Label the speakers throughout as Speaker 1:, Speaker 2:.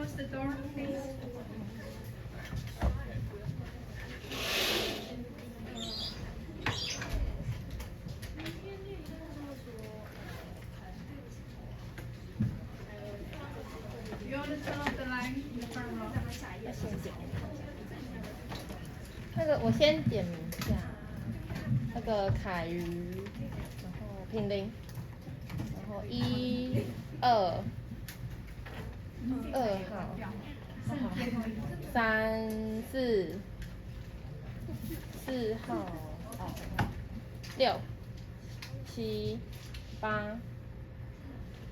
Speaker 1: close the door, please? You want to turn off the line in the front row?
Speaker 2: 要先点那个，我先点名一下，那个凯瑜，然后品玲，然后1、2号，3、4号，哦，6、7、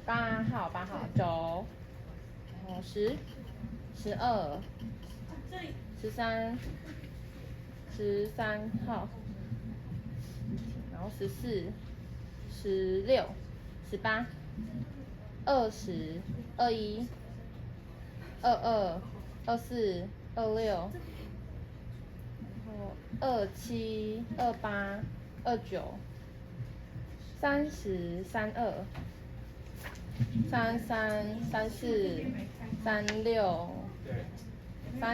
Speaker 2: 8号9，然后10、12、13号，然后14、16、18、20、21、22、24、26，然后27、28、29、30、32、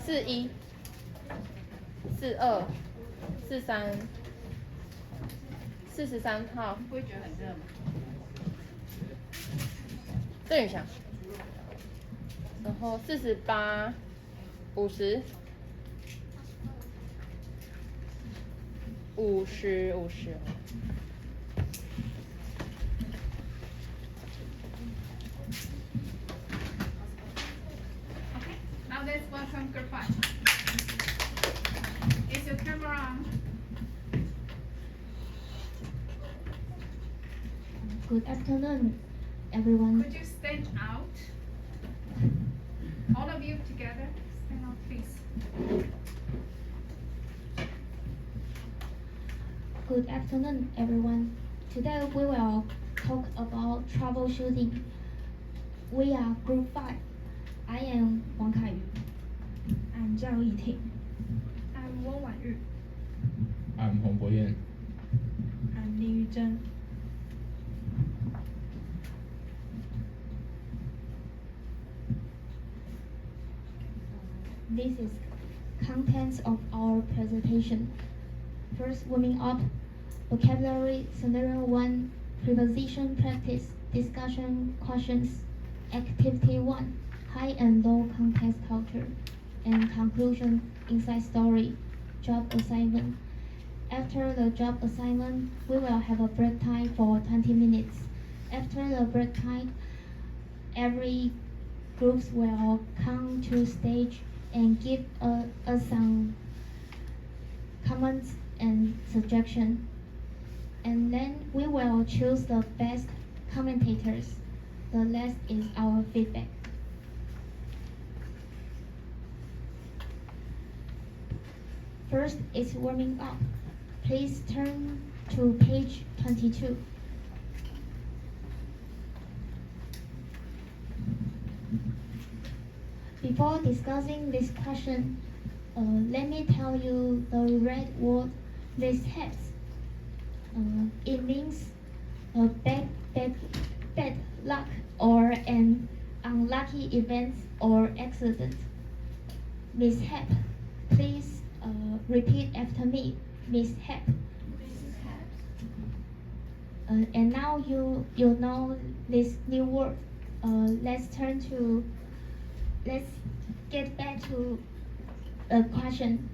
Speaker 2: 33、34、36、39、41、42、43、43号。
Speaker 1: 不会觉得很热吗？
Speaker 2: 郑宇翔，然后48、50、50。
Speaker 1: Okay, now let's welcome Group 5. Is your camera on?
Speaker 3: Good afternoon, everyone.
Speaker 1: Could you stand out? All of you together, stand out, please.
Speaker 3: Good afternoon, everyone. Today we will talk about troubleshooting. We are Group 5. I am Wang Kaiyu.
Speaker 4: I'm Zhao Yiting.
Speaker 3: I'm Wang Wanyu.
Speaker 5: I'm Hong Boyan.
Speaker 4: I'm Li Yuzhen.
Speaker 3: This is contents of our presentation. First, warming up, vocabulary, scenario 1, preposition practice, discussion questions, activity 1, high and low context culture, and conclusion, inside story, job assignment. After the job assignment, we will have a break time for 20 minutes. After the break time, every groups will come to stage and give us some comments and suggestions. And then we will choose the best commentators. The last is our feedback. First is warming up. Please turn to page 22. Before discussing this question, let me tell you the red word this has. It means bad luck or an unlucky event or accident. Mishap. Please repeat after me. Mishap. And now you know this new word. Let's get back to a question.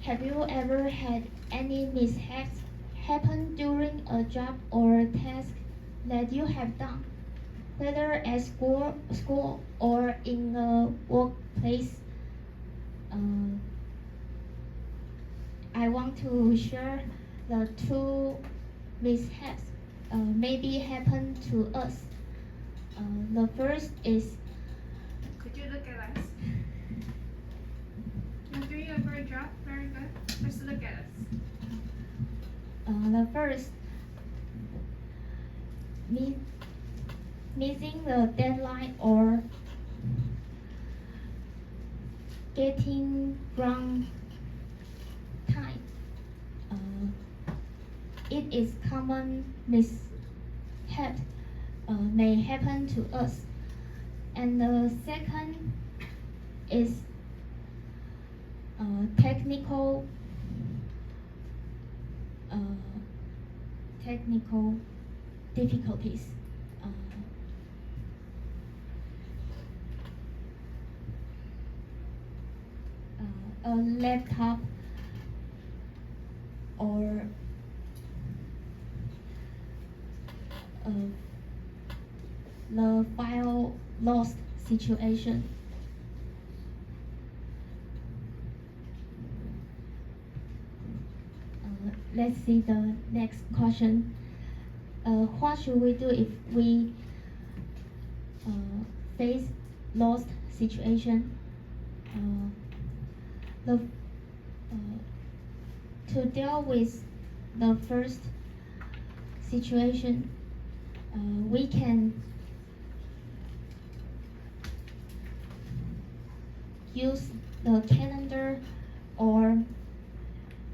Speaker 3: Have you ever had any mishaps happen during a job or task that you have done, whether at school or in the workplace? I want to share the two mishaps maybe happen to us. The first is.
Speaker 1: Could you look at us? You're doing a great job, very good. Just look at us.
Speaker 3: The first, missing the deadline or getting wrong time. It is common mishap may happen to us. And the second is technical difficulties. A laptop or the file lost situation. Let's see the next question. What should we do if we face lost situation? To deal with the first situation, we can use the calendar or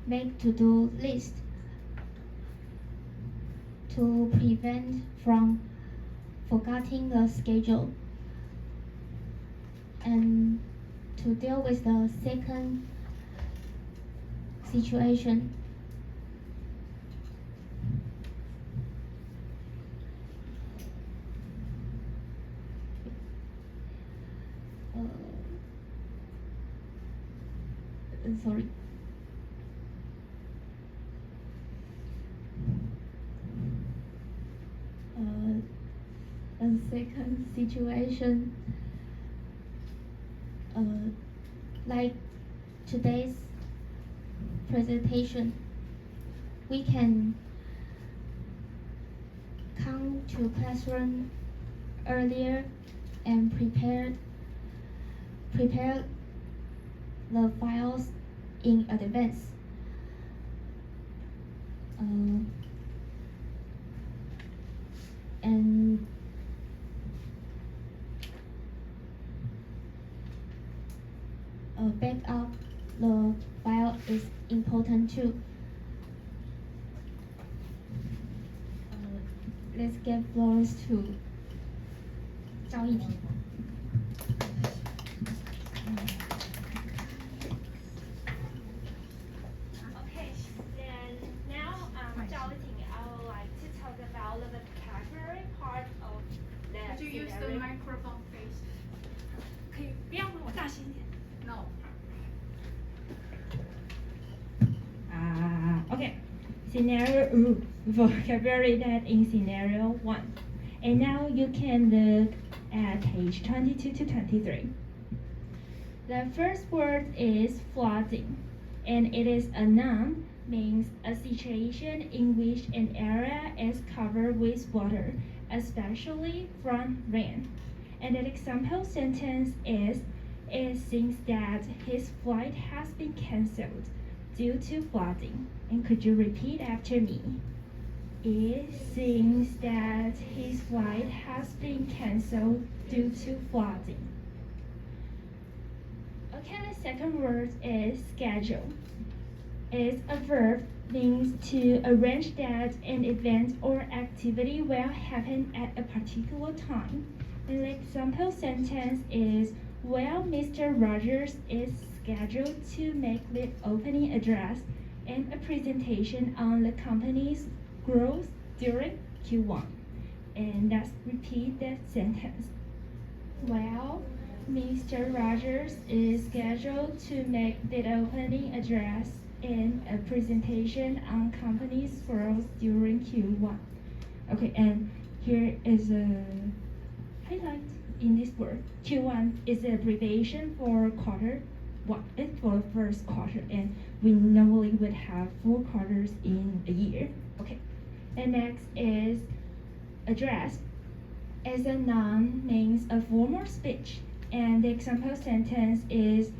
Speaker 3: make to-do list to prevent from forgetting the schedule. And to deal with the second situation, sorry. A second situation, like today's presentation, we can come to classroom earlier and prepare the files in advance. And back up the file is important too. Let's give floors to 赵一婷。
Speaker 6: Okay, then now Zhao Ting, I would like to talk about the vocabulary part of the
Speaker 1: Could you use the
Speaker 6: scenario.
Speaker 1: microphone, please?
Speaker 6: 可以不要吗？我大声一点。
Speaker 1: No.
Speaker 4: Okay. Scenario vocabulary that in scenario 1. And now you can look at page 22 to 23. The first word is flooding, and it is a noun, means a situation in which an area is covered with water, especially from rain. And an example sentence is, it seems that his flight has been cancelled due to flooding. And could you repeat after me? It seems that his flight has been cancelled due to flooding. Okay, the second word is schedule. It's a verb, means to arrange that an event or activity will happen at a particular time. And the example sentence is, well, Mr. Rogers is scheduled to make the opening address and a presentation on the company's growth during Q1. And let's repeat that sentence. Well, Mr. Rogers is scheduled to make the opening address and a presentation on company's growth during Q1. Okay, and here is a highlight in this word. Q1 is the abbreviation for quarter one. It's for first quarter, and we normally would have 4 quarters in a year. Okay, and next is address. As a noun, means a formal speech, and the example sentence is,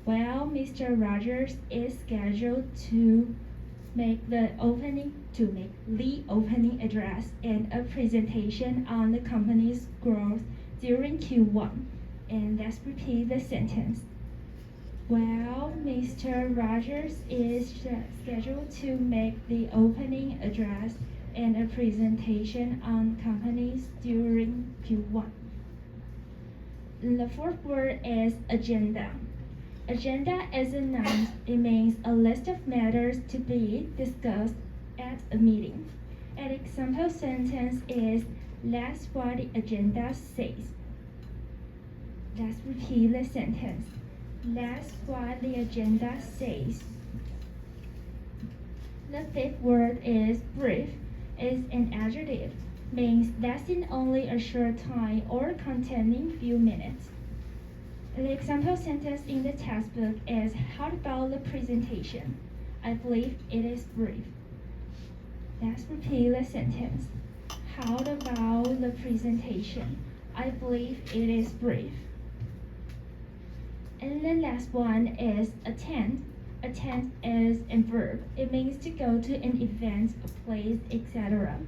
Speaker 4: well, Mr. Rogers is scheduled to make the opening address and a presentation on the company's growth during Q1. And let's repeat the sentence. Well, Mr. Rogers is scheduled to make the opening address and a presentation on companies during Q1. The fourth word is agenda. Agenda is a noun. It means a list of matters to be discussed at a meeting. An example sentence is, that's what the agenda says. Let's repeat the sentence. That's what the agenda says. The fifth word is brief. It's an adjective. Means lasting only a short time or containing few minutes. The example sentence in the textbook is, how about the presentation? I believe it is brief. Let's repeat the sentence. How about the presentation? I believe it is brief. And the last one is attend. Attend is a verb. It means to go to an event, a place, etc.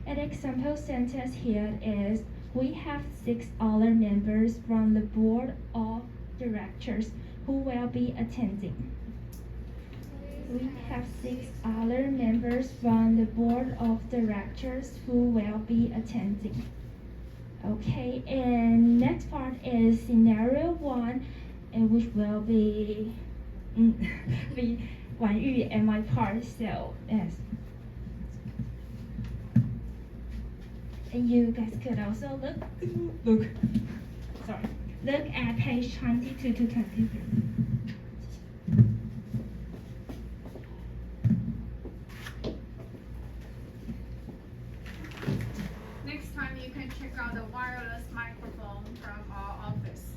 Speaker 4: An example sentence here is, we have 6 other members from the board of directors who will be attending. We have 6 other members from the board of directors who will be attending. Okay, and next part is scenario 1, and which will be Wan Yu and my part. So yes. And you guys could also look at page 22 to 23.
Speaker 1: Next time you can check out the wireless microphone from our office.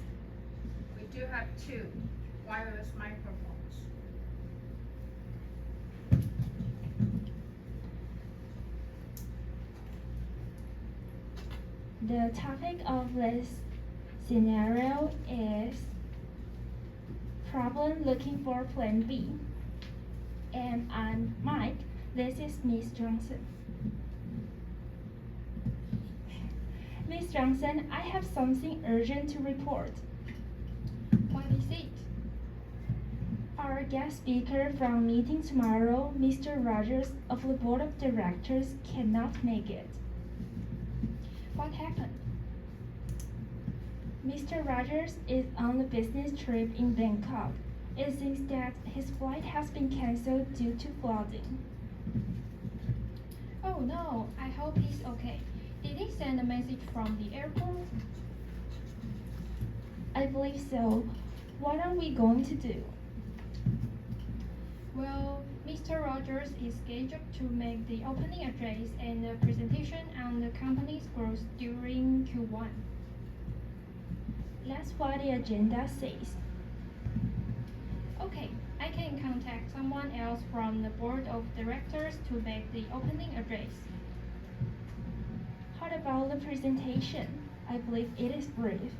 Speaker 1: We do have 2 wireless microphones.
Speaker 4: The topic of this scenario is problem looking for plan B. And I'm Mike. This is Miss Johnson. Miss Johnson, I have something urgent to report.
Speaker 2: What is it?
Speaker 4: Our guest speaker from meeting tomorrow, Mr. Rogers of the Board of Directors, cannot make it.
Speaker 2: What happened?
Speaker 4: Mr. Rogers is on a business trip in Bangkok. It seems that his flight has been cancelled due to flooding.
Speaker 2: Oh no, I hope he's okay. Did he send a message from the airport?
Speaker 4: I believe so. What are we going to do?
Speaker 2: Well, Mr. Rogers is scheduled to make the opening address and the presentation on the company's growth during Q1.
Speaker 4: That's what the agenda says.
Speaker 2: Okay, I can contact someone else from the board of directors to make the opening address.
Speaker 4: How about the presentation? I believe it is brief.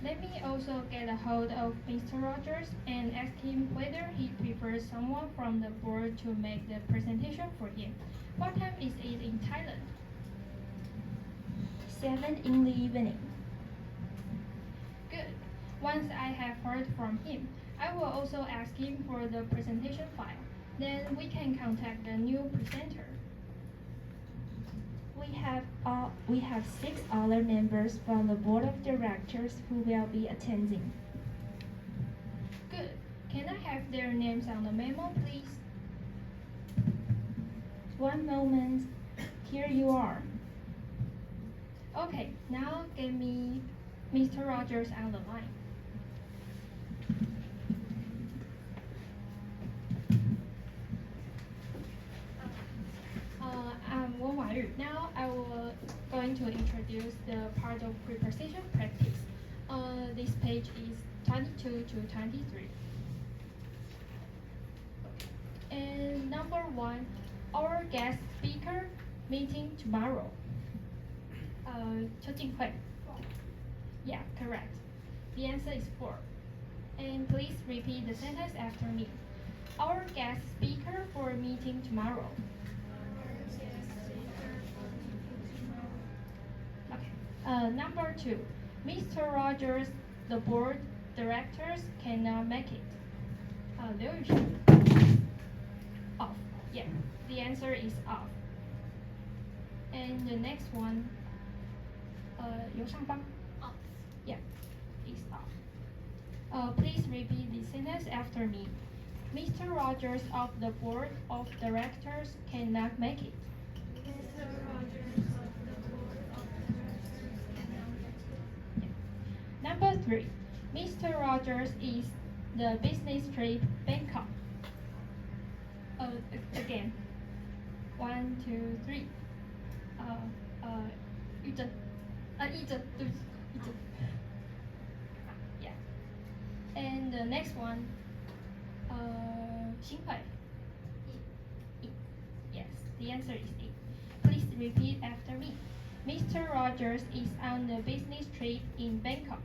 Speaker 2: Let me also get a hold of Mr. Rogers and ask him whether he prefers someone from the board to make the presentation for him. What time is it in Thailand?
Speaker 4: 7 in the evening.
Speaker 2: Good. Once I have heard from him, I will also ask him for the presentation file. Then we can contact the new presenter.
Speaker 4: We have 6 other members from the board of directors who will be attending.
Speaker 2: Good. Can I have their names on the memo, please?
Speaker 4: One moment. Here you are.
Speaker 2: Okay, now get me Mr. Rogers on the line. I'm Wan Yu. Now I will going to introduce the part of preposition practice. This page is 22 to 23. And number 1, our guest speaker meeting tomorrow. 邱静慧. Yeah, correct. The answer is 4. And please repeat the sentence after me. Our guest speaker for meeting tomorrow. Okay. Number 2, Mr. Rogers, the board directors cannot make it. Off. Yeah, the answer is off. And the next one, 由上方
Speaker 6: Off.
Speaker 2: Yeah, is off. Please repeat the sentence after me. Mr. Rogers of the board of directors cannot make it.
Speaker 6: Mr. Rogers of the board of directors cannot make it.
Speaker 2: Yeah. Number 3. Mr. Rogers is the business trip Bangkok. Again. 1, 2, 3. 玉珍，一珍，对不起，一珍。Yeah. And the next one, 新会。Yes, the answer is E. Please repeat after me. Mr. Rogers is on the business trip in Bangkok.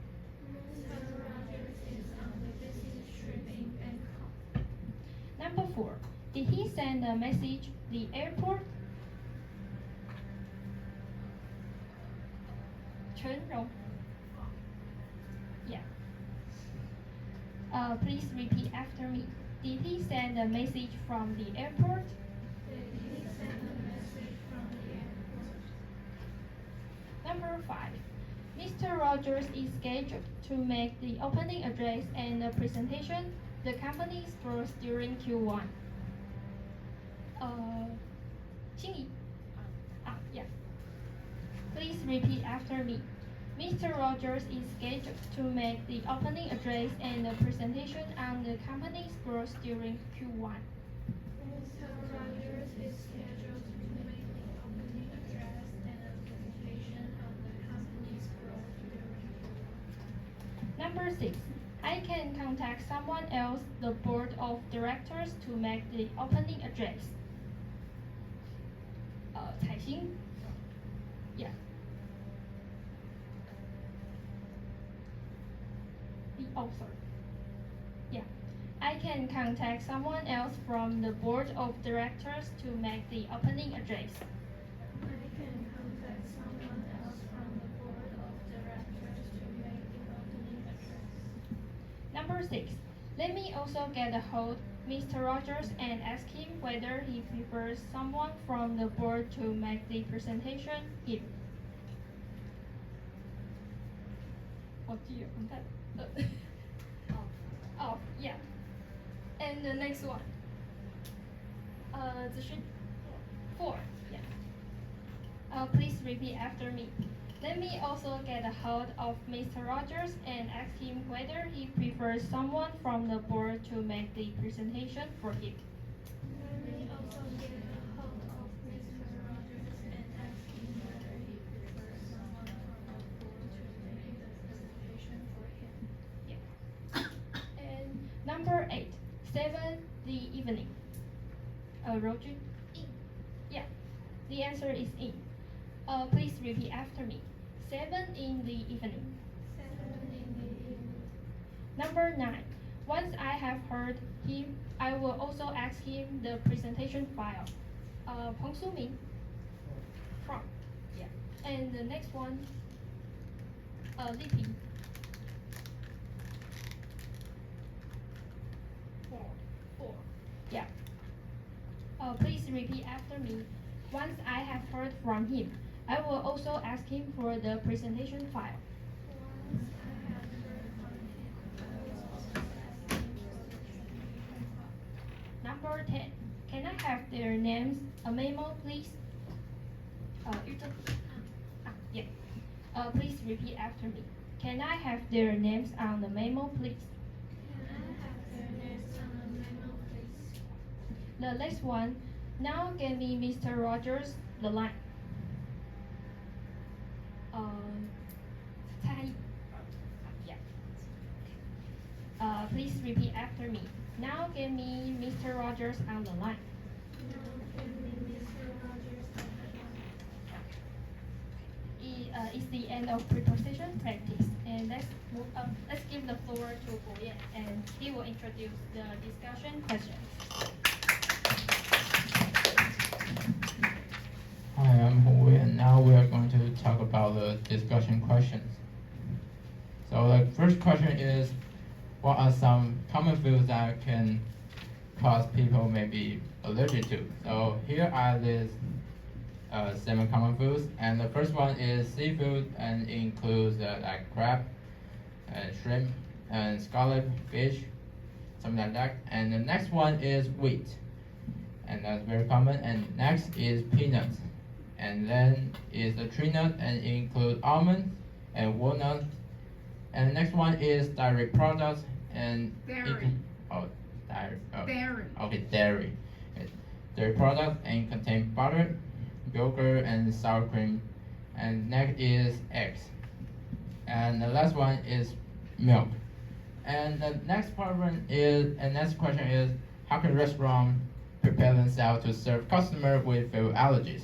Speaker 6: Mr. Rogers is on the business trip in Bangkok.
Speaker 2: Number 4. Did he send a message the airport? Chen Rong. Yeah. Please repeat after me. Did he send a message from the airport?
Speaker 6: Did he send a message from the airport?
Speaker 2: Number 5. Mr. Rogers is scheduled to make the opening address and the presentation the company's growth during Q1. Xingyi. Yeah. Please repeat after me. Mr. Rogers is scheduled to make the opening address and the presentation on the company's growth during Q1.
Speaker 6: Mr. Rogers is scheduled to make the opening address and a presentation on the company's growth during Q1.
Speaker 2: Number 6. I can contact someone else, the board of directors, to make the opening address. Tsailing. Yeah. Oh, sorry. Yeah. I can contact someone else from the board of directors to make the opening address.
Speaker 6: I can contact someone else from the board of directors to make the opening address.
Speaker 2: Number 6. Let me also get a hold Mr. Rogers and ask him whether he prefers someone from the board to make the presentation him. Oh dear, oh, yeah. And the next one. Zixun. 4. Yeah. Please repeat after me. Let me also get a hold of Mr. Rogers and ask him whether he prefers someone from the board to make the presentation for him.
Speaker 6: Let me also get a hold of Mr. Rogers and ask him whether he prefers someone from the board to make the presentation for him.
Speaker 2: Yeah. And number 8. 7 the evening. Roju? Yeah. The answer is in. Please repeat after me. 7 in the evening.
Speaker 6: 7 in the evening.
Speaker 2: Number 9. Once I have heard him, I will also ask him the presentation file. Peng Su-ming. From. Yeah. And the next one. Li Ping. 4. Yeah. Please repeat after me. Once I have heard from him, I will also ask him for the presentation file.
Speaker 6: Once I have heard from him, I will also ask him for the presentation file.
Speaker 2: Number 10. Can I have their names, a memo, please? Yuzhen. Yeah. Please repeat after me. Can I have their names on the memo, please?
Speaker 6: Can I have their names on the memo, please?
Speaker 2: The next one. Now give me Mr. Rogers the line. Tsai. Yeah. Please repeat after me. Now give me Mr. Rogers on the line.
Speaker 6: Now give me Mr. Rogers on the line.
Speaker 2: It's the end of preposition practice, and let's give the floor to Boyan, and he will introduce the discussion questions.
Speaker 5: Hi, I'm Hui, and now we are going to talk about the discussion questions. So the first question is, what are some common foods that can cause people may be allergic to? So here are these seven common foods, and the first one is seafood, and includes like crab, and shrimp, and scallop, fish, something like that. And the next one is wheat, and that's very common. And next is peanuts, and then is the tree nut, and it includes almonds and walnuts. And the next one is dairy products, and
Speaker 1: Dairy.
Speaker 5: dairy.
Speaker 1: Dairy.
Speaker 5: Okay, dairy. Dairy products and contain butter, yogurt, and sour cream. And next is eggs. And the last one is milk. And the next question is, how can restaurant prepare themselves to serve customers with food allergies?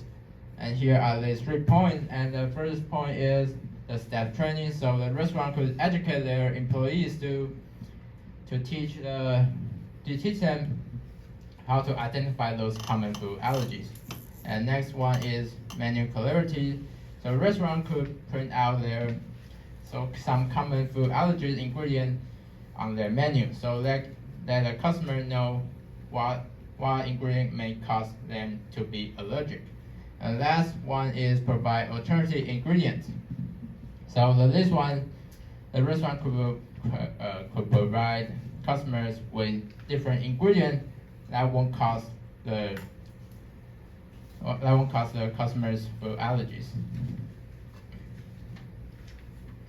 Speaker 5: And here are these 3 points. And the first point is the staff training. So the restaurant could educate their employees to teach them how to identify those common food allergies. And next one is menu clarity. So restaurant could print out some common food allergies ingredient on their menu, so that the customer know what ingredient may cause them to be allergic. And last one is provide alternative ingredients. So this one, the restaurant could provide customers with different ingredients that won't cause the customers food allergies.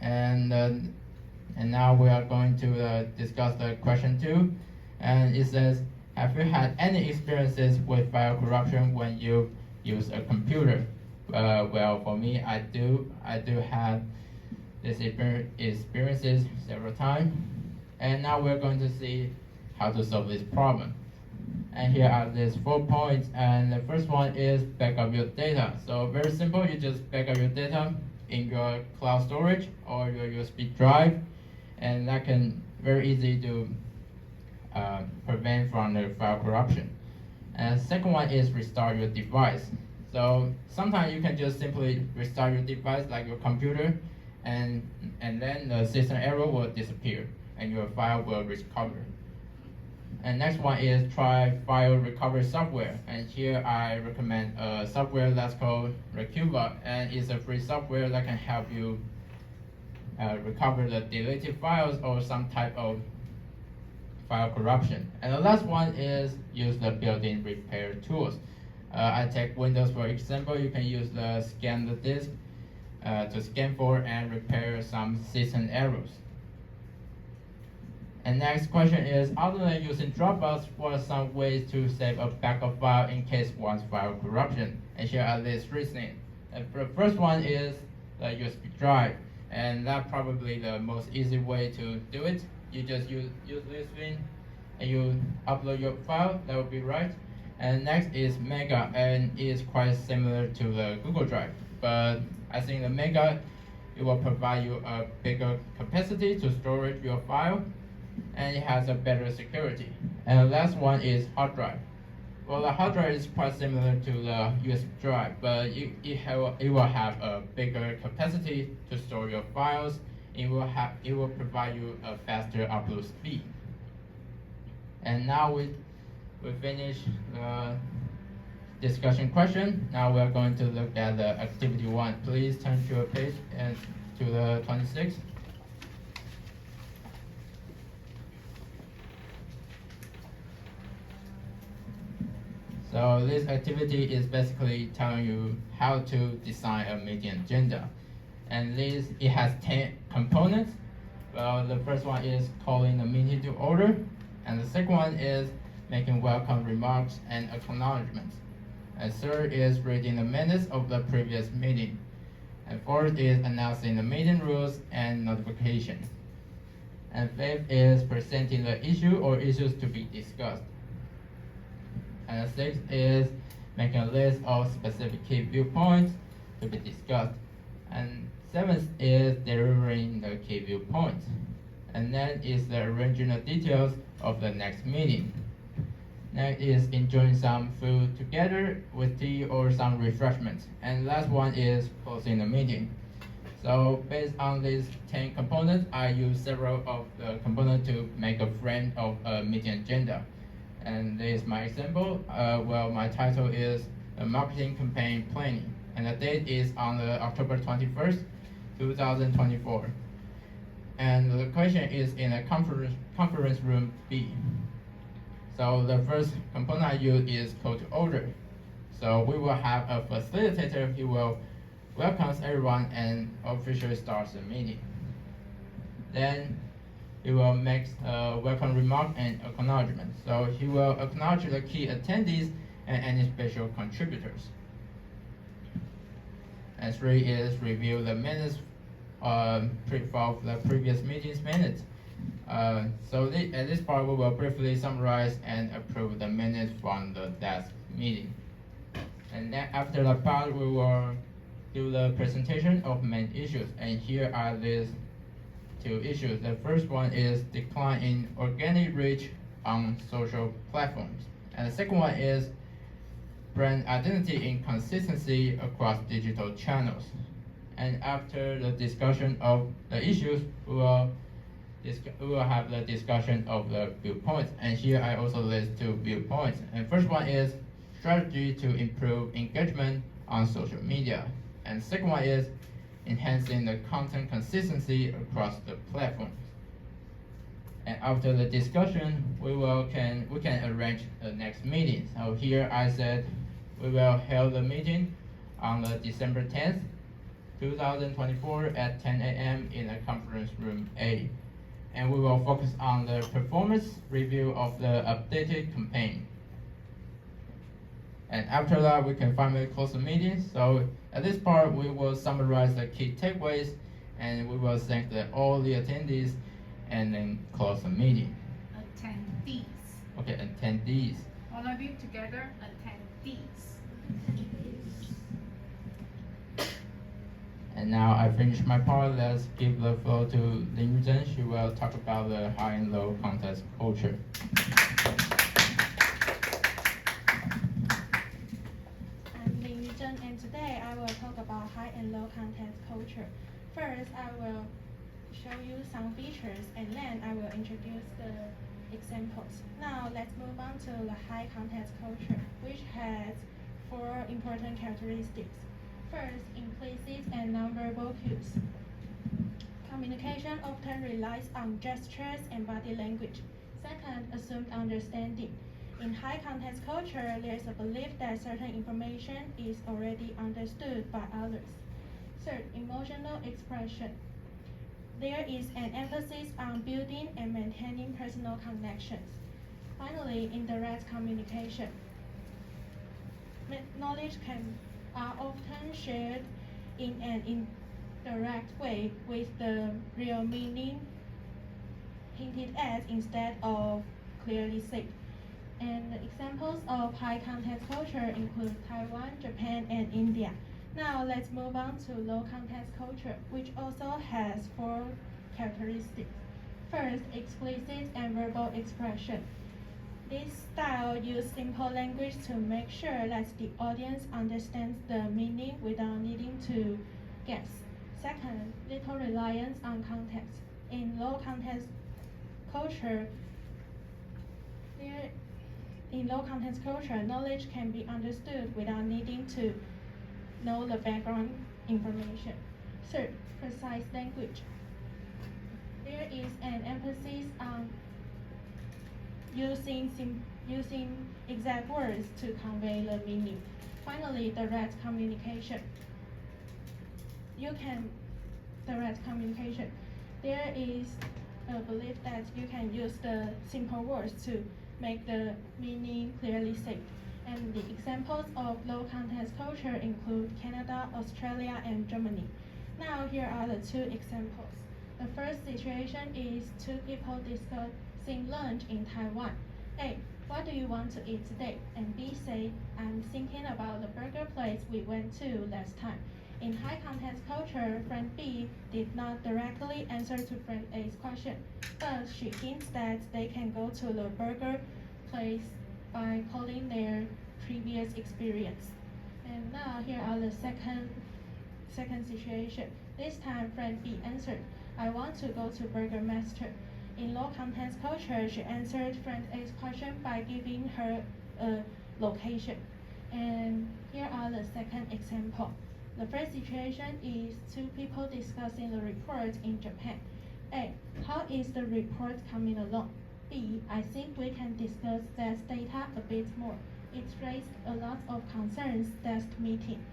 Speaker 5: And now we are going to discuss the question 2, and it says, have you had any experiences with file corruption when you use a computer? Well, for me, I do have this experiences several times, and now we're going to see how to solve this problem. And here are these 4 points, and the first one is back up your data. So very simple, you just back up your data in your cloud storage or your USB drive, and that can very easy to prevent from the file corruption. And the second one is restart your device. So sometimes you can just simply restart your device like your computer, and then the system error will disappear and your file will recover. And next one is try file recovery software. And here I recommend a software that's called Recuva, and it's a free software that can help you recover the deleted files or some type of file corruption. And the last one is use the built-in repair tools. I take Windows for example. You can use the scan the disk to scan for and repair some system errors. And next question is, other than using Dropbox, what are some ways to save a backup file in case one's file corruption? And here are these 3 things. And the first one is the USB drive, and that's probably the most easy way to do it. You just use this thing and you upload your file, that would be right. And next is Mega, and it is quite similar to the Google Drive, but I think the Mega, it will provide you a bigger capacity to store your file, and it has a better security. And the last one is hard drive. Well, the hard drive is quite similar to the USB drive, but it will have a bigger capacity to store your files. It will provide you a faster upload speed. And now we finish the discussion question. Now we are going to look at the activity 1. Please turn to your page and to the 26th. So this activity is basically telling you how to design a meeting agenda. And it has 10 components. Well, the first one is calling the meeting to order. And the second one is making welcome remarks and acknowledgements. And third is reading the minutes of the previous meeting. And fourth is announcing the meeting rules and notifications. And fifth is presenting the issue or issues to be discussed. And the sixth is making a list of specific key viewpoints to be discussed. And seventh is delivering the key viewpoints. And then is the arranging the details of the next meeting. Next is enjoying some food together with tea or some refreshments. And last one is closing the meeting. So based on these 10 components, I use several of the components to make a frame of a meeting agenda. And this is my example. Well, my title is the marketing campaign planning. And the date is on the October 21st, 2024. And the question is in a conference room B. So the first component I use is call to order. So we will have a facilitator who will welcome everyone and officially starts the meeting. Then he will make a welcome remark and acknowledgement. So he will acknowledge the key attendees and any special contributors. And 3 is review the minutes for the previous meeting's minutes. So at this part, we will briefly summarize and approve the minutes from that meeting. And then after the part, we will do the presentation of main issues. And here are these 2 issues. The first one is decline in organic reach on social platforms. And the second one is brand identity inconsistency across digital channels. And after the discussion of the issues, we will have the discussion of the viewpoints. And here I also list 2 viewpoints. And first one is strategy to improve engagement on social media. And second one is enhancing the content consistency across the platforms. And after the discussion, we can arrange the next meeting. So here I said we will hold the meeting on the December 10th, 2024 at 10 a.m. in the conference room A. And we will focus on the performance review of the updated campaign. And after that, we can finally close the meeting. So at this part, we will summarize the key takeaways, and we will thank all the attendees, and then close the meeting.
Speaker 1: Attendees.
Speaker 5: Okay, attendees.
Speaker 1: All of you together, attendees.
Speaker 5: And now I finished my part. Let's give the floor to Lin Yuzhen. She will talk about the high and low contest culture.
Speaker 7: I'm Lin Yuzhen, and today I will talk about high and low content culture. First, I will show you some features, and then I will introduce the examples. Now, let's move on to the high content culture, which has 4 important characteristics. First, implicit and nonverbal cues. Communication often relies on gestures and body language. Second, assumed understanding. In high context culture, there is a belief that certain information is already understood by others. Third, emotional expression. There is an emphasis on building and maintaining personal connections. Finally, indirect communication. Knowledge are often shared in an indirect way with the real meaning hinted at instead of clearly said. And examples of high context culture include Taiwan, Japan, and India. Now let's move on to low context culture, which also has 4 characteristics. First, explicit and verbal expression. This style uses simple language to make sure that the audience understands the meaning without needing to guess. Second, little reliance on context. In low context culture, knowledge can be understood without needing to know the background information. Third, precise language. There is an emphasis on using exact words to convey the meaning. Finally, direct communication. Direct communication. There is a belief that you can use the simple words to make the meaning clearly said. And the examples of low context culture include Canada, Australia, and Germany. Now here are the 2 examples. The first situation is 2 people discussing lunch in Taiwan. A, what do you want to eat today? And B say, I'm thinking about the burger place we went to last time. In high context culture, friend B did not directly answer to friend A's question, but she hints that they can go to the burger place by calling their previous experience. And now here are the second situation. This time friend B answered, I want to go to Burger Master. In low context culture, she answered friend A's question by giving her a location. And here are the second example. The first situation is two people discussing the report in Japan. A. How is the report coming along? B. I think we can discuss that data a bit more. It raised a lot of concerns that meeting.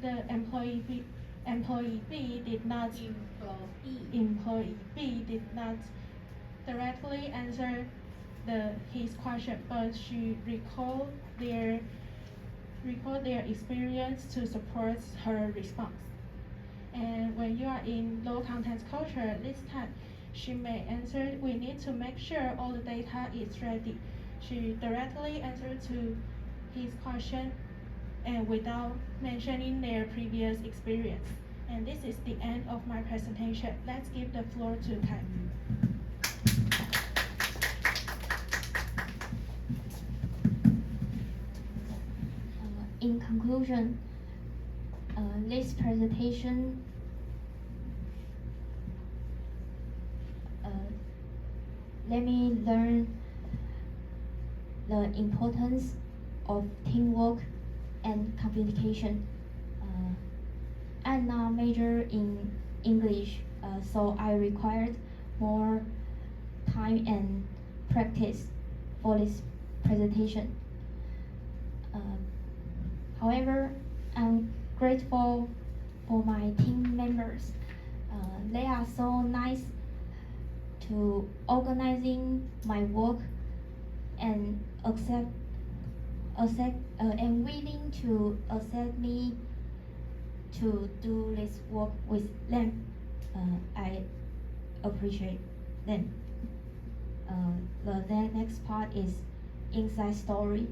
Speaker 7: The employee B did not directly answer his question, but she recalled their experience to support her response. And when you are in low content culture, this time she may answer, we need to make sure all the data is ready. She directly answered to his question and without mentioning their previous experience. And this is the end of my presentation. Let's give the floor to Tai.
Speaker 3: In conclusion, this presentation let me learn the importance of teamwork and communication. I'm not major in English, so I required more time and practice for this presentation. However, I'm grateful for my team members. They are so nice to organizing my work and and willing to accept me to do this work with them. I appreciate them. The next part is inside story.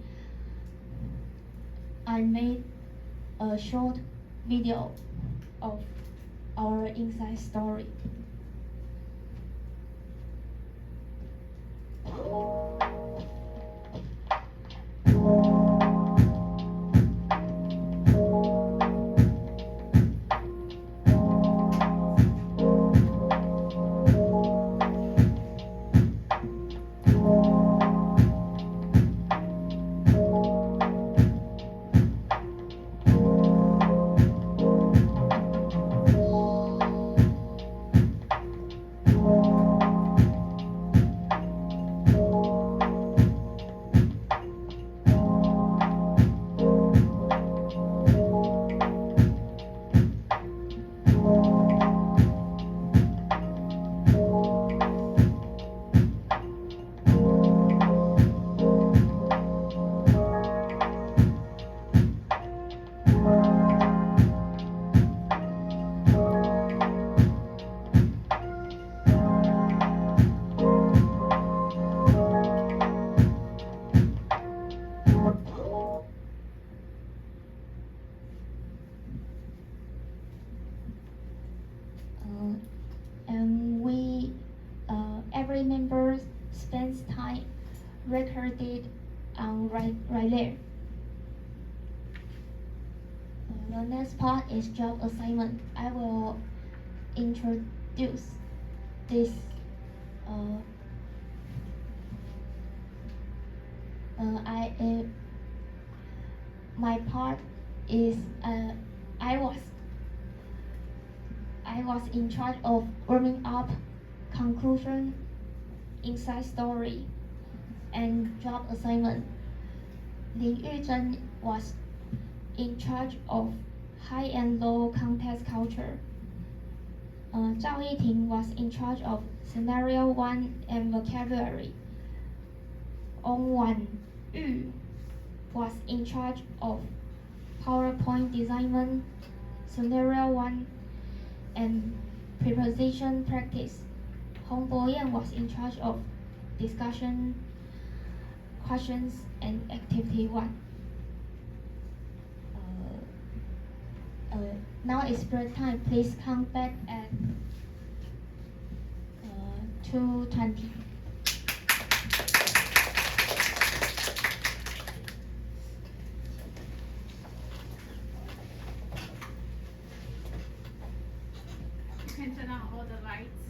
Speaker 3: I made a short video of our inside story. And we, every member spends time recorded right there. The next part is job assignment. I will introduce this. My part is I was in charge of warming up, conclusion, inside story, and job assignment. Lin Yuzhen was in charge of high and low context culture. Zhao Yiting was in charge of scenario 1 and vocabulary. Ong Wan Yu was in charge of PowerPoint design, scenario 1, and preposition practice. Hong Boyan was in charge of discussion, questions, and activity 1. Now it's break time. Please come back at 2:20.
Speaker 1: You can turn on all the lights.